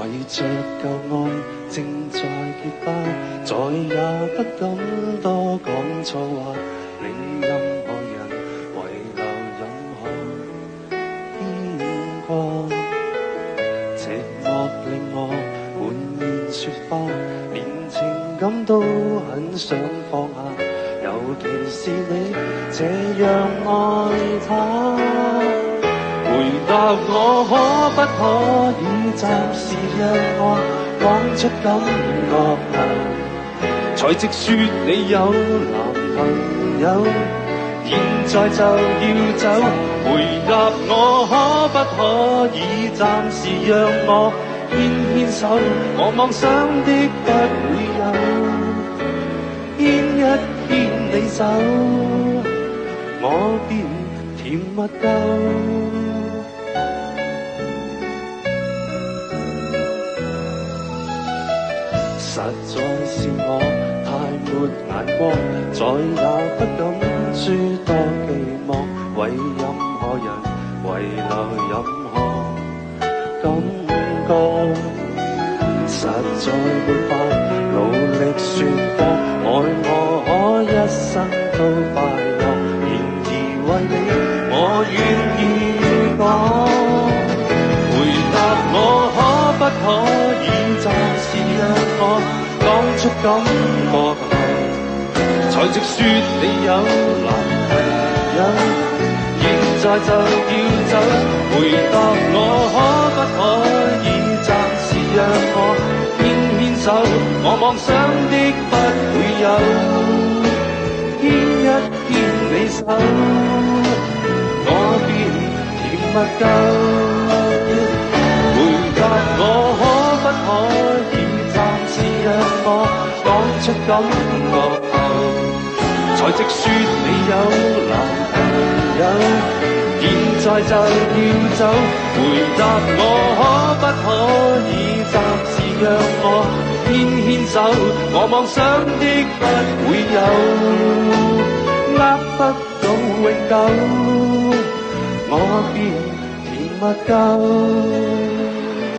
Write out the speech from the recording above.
為着舊愛正在結疤，再也不敢多講錯話，令任何人遺留任何牽掛。寂寞令我滿面雪花，連情感都很想放下，尤其是你這樣愛他。回答我可不可以暫時讓我講出感覺後，才直說你有男朋友，現在就要走。回答我可不可以暫時讓我牽牽手，我妄想的不會有，牽一牽你手，我便甜蜜夠。實在是我太沒眼光，再也不敢諸多寄望，為任何人遺留任何感覺。實在沒法努力説謊，愛我可一生都快樂，然而為你我願意講。回答我可不可以暫時讓我講出感覺後，才直說你有男朋友，現在就要走。回答我可不可以暫時讓我牽牽手，我妄想的不會有，牽一牽你手，我便甜蜜夠。回答我可不可以暫時讓我講出感覺後，才直說你有男朋友，現在就要走。回答我可不可以暫時讓我牽牽手，我妄想的不會有，握不到永久，我便甜蜜夠。